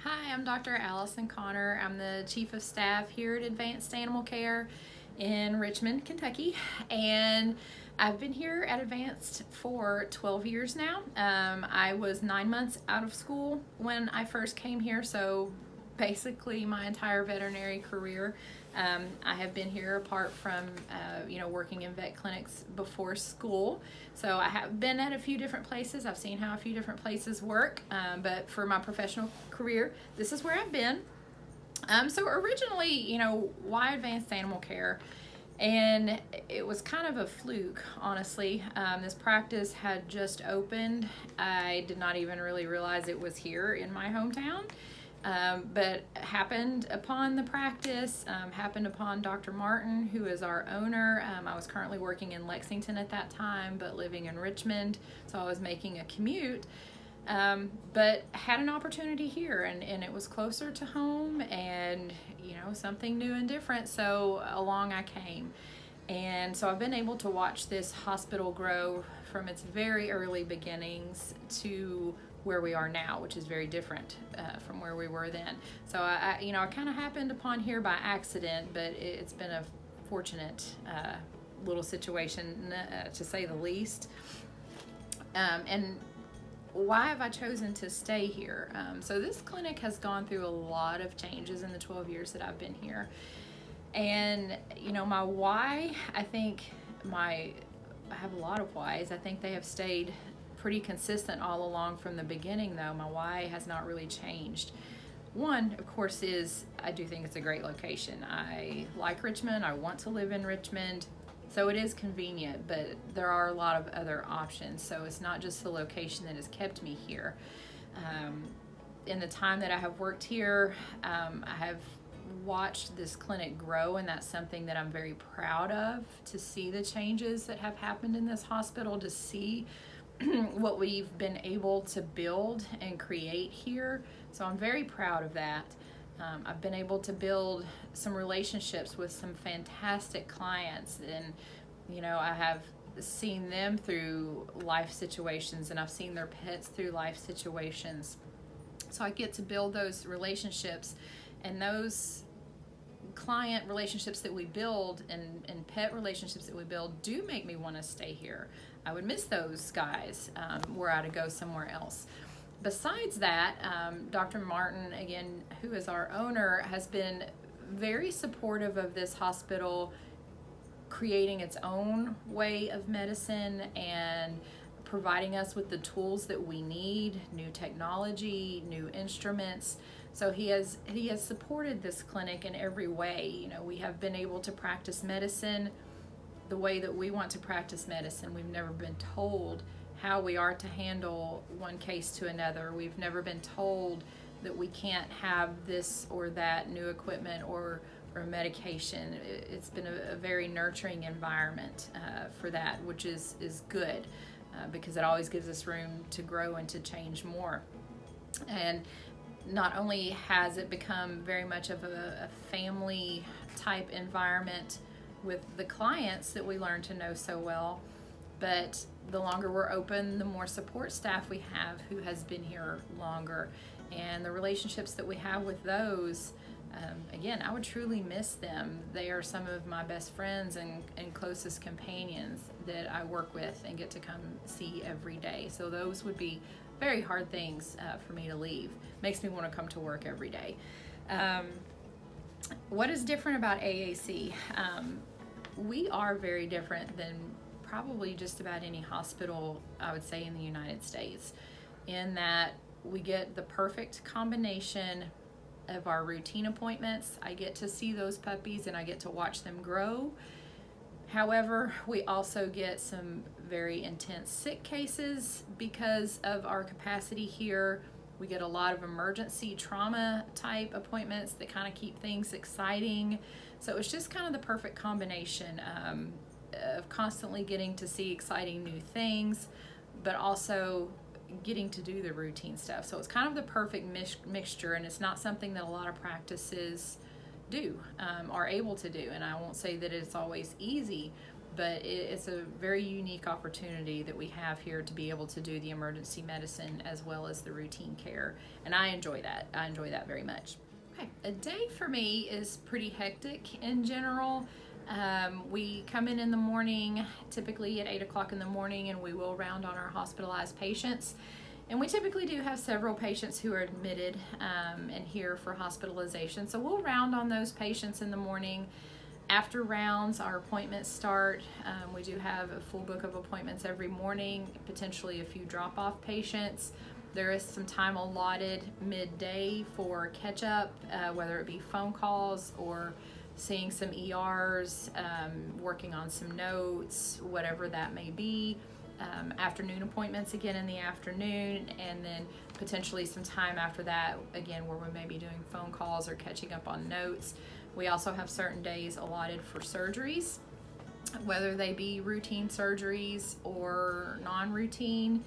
Hi, I'm Dr. Allison Connor. I'm the Chief of Staff here at Advanced Animal Care in Richmond, Kentucky, and I've been here at Advanced for 12 years now. I was 9 months out of school when I first came here, so basically my entire veterinary career. I have been here apart from, working in vet clinics before school. So I have been at a few different places. I've seen how a few different places work. But for my professional career, this is where I've been. So originally, why Advanced Animal Care? And it was kind of a fluke, honestly. This practice had just opened. I did not even really realize it was here in my hometown. But happened upon the practice, happened upon Dr. Martin, who is our owner. I was currently working in Lexington at that time, but living in Richmond, so I was making a commute. But had an opportunity here, and it was closer to home, and something new and different, so along I came. And so I've been able to watch this hospital grow from its very early beginnings to where we are now, which is very different from where we were then. So I kind of happened upon here by accident, but it's been a fortunate little situation, to say the least. And why have I chosen to stay here? So this clinic has gone through a lot of changes in the 12 years that I've been here. And, my why, I have a lot of whys. I think they have stayed pretty consistent all along from the beginning, though. My why has not really changed. One, of course, is I do think it's a great location. I like Richmond. I want to live in Richmond. So it is convenient, but there are a lot of other options. So it's not just the location that has kept me here. In the time that I have worked here, I have watched this clinic grow, and that's something that I'm very proud of, to see the changes that have happened in this hospital, to see what we've been able to build and create here. So I'm very proud of that. I've been able to build some relationships with some fantastic clients, and I have seen them through life situations, and I've seen their pets through life situations. So I get to build those relationships, and those client relationships that we build and pet relationships that we build do make me want to stay here. I would miss those guys were I to go somewhere else. Besides that, Dr. Martin, again, who is our owner, has been very supportive of this hospital creating its own way of medicine and providing us with the tools that we need, new technology, new instruments. So he has supported this clinic in every way. We have been able to practice medicine the way that we want to practice medicine. We've never been told how we are to handle one case to another. We've never been told that we can't have this or that new equipment or medication. It's been a very nurturing environment for that, which is good because it always gives us room to grow and to change more. And not only has it become very much of a family type environment with the clients that we learn to know so well, but the longer we're open, the more support staff we have who has been here longer, and the relationships that we have with those, again, I would truly miss them. They are some of my best friends and closest companions that I work with and get to come see every day. So those would be very hard things for me to leave. Makes me want to come to work every day. What is different about AAC? We are very different than probably just about any hospital, I would say, in the United States, in that we get the perfect combination of our routine appointments. I get to see those puppies and I get to watch them grow. However, we also get some very intense sick cases because of our capacity here. We get a lot of emergency trauma type appointments that kind of keep things exciting. So it's just kind of the perfect combination of constantly getting to see exciting new things, but also getting to do the routine stuff. So it's kind of the perfect mixture, and it's not something that a lot of practices do, are able to do. And I won't say that it's always easy, but it's a very unique opportunity that we have here to be able to do the emergency medicine as well as the routine care, and I enjoy that. I enjoy that very much. Okay, a day for me is pretty hectic in general. We come in the morning, typically at 8 o'clock in the morning, and we will round on our hospitalized patients. And we typically do have several patients who are admitted and here for hospitalization. So we'll round on those patients in the morning. After rounds, our appointments start. We do have a full book of appointments every morning, potentially a few drop-off patients. There is some time allotted midday for catch-up, whether it be phone calls or seeing some ERs, working on some notes, whatever that may be. Afternoon appointments again in the afternoon, and then potentially some time after that again where we may be doing phone calls or catching up on notes. We also have certain days allotted for surgeries, whether they be routine surgeries or non-routine.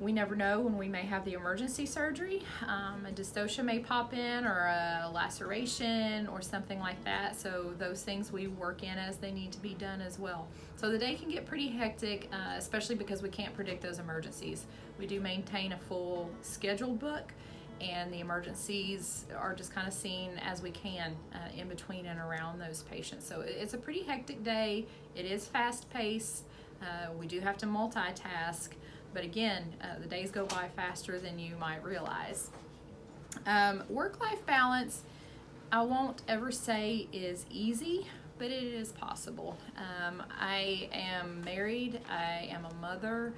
We never know when we may have the emergency surgery. A dystocia may pop in, or a laceration or something like that. So those things we work in as they need to be done as well. So the day can get pretty hectic, especially because we can't predict those emergencies. We do maintain a full scheduled book, and the emergencies are just kind of seen as we can in between and around those patients. So it's a pretty hectic day. It is fast paced. We do have to multitask. But again, the days go by faster than you might realize. Work-life balance, I won't ever say is easy, but it is possible. I am married, I am a mother,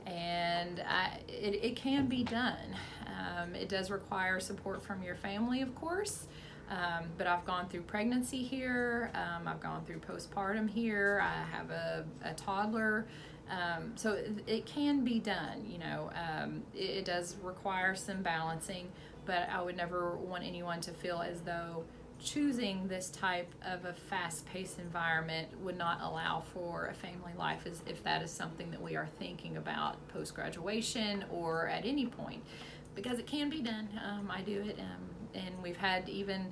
and it can be done. It does require support from your family, of course. But I've gone through pregnancy here. I've gone through postpartum here. I have a toddler. So it can be done, it does require some balancing, but I would never want anyone to feel as though choosing this type of a fast-paced environment would not allow for a family life, as if that is something that we are thinking about post-graduation or at any point, because it can be done. I do it, and we've had even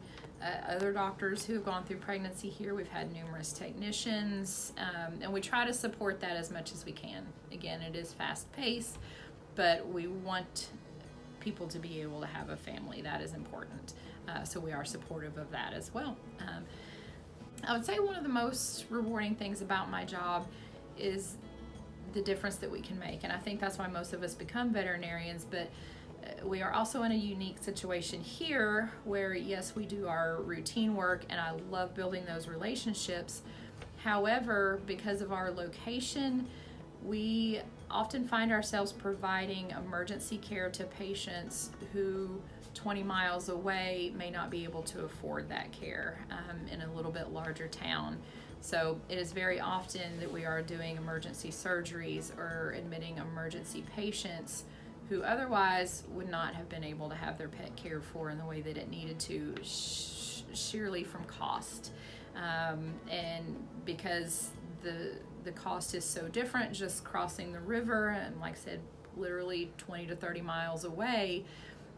other doctors who have gone through pregnancy here. We've had numerous technicians, and we try to support that as much as we can. Again, it is fast-paced, but we want people to be able to have a family. That is important. So we are supportive of that as well. I would say one of the most rewarding things about my job is the difference that we can make, and I think that's why most of us become veterinarians. But we are also in a unique situation here where, yes, we do our routine work, and I love building those relationships. However, because of our location, we often find ourselves providing emergency care to patients who 20 miles away may not be able to afford that care in a little bit larger town. So it is very often that we are doing emergency surgeries or admitting emergency patients who otherwise would not have been able to have their pet cared for in the way that it needed to, sheerly from cost. And because the cost is so different just crossing the river, and like I said, literally 20 to 30 miles away,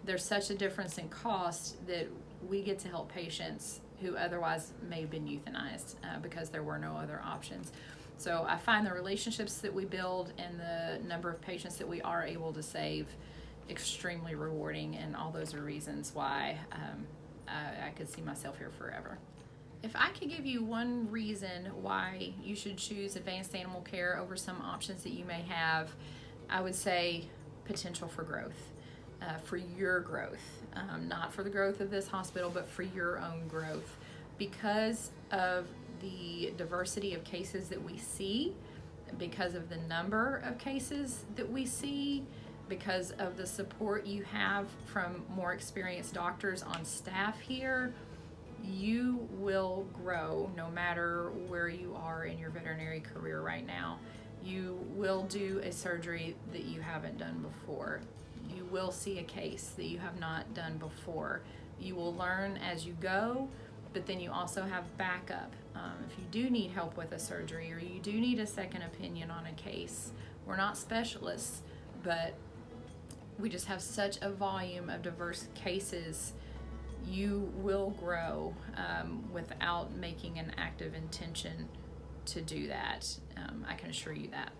there's such a difference in cost that we get to help patients who otherwise may have been euthanized because there were no other options. So I find the relationships that we build and the number of patients that we are able to save extremely rewarding, and all those are reasons why I could see myself here forever. If I could give you one reason why you should choose advanced animal care over some options that you may have, I would say potential for growth, for your growth, not for the growth of this hospital, but for your own growth. Because of the diversity of cases that we see, because of the number of cases that we see, because of the support you have from more experienced doctors on staff here, you will grow no matter where you are in your veterinary career right now. You will do a surgery that you haven't done before. You will see a case that you have not done before. You will learn as you go, but then you also have backup. If you do need help with a surgery, or you do need a second opinion on a case, we're not specialists, but we just have such a volume of diverse cases. You will grow without making an active intention to do that. I can assure you that.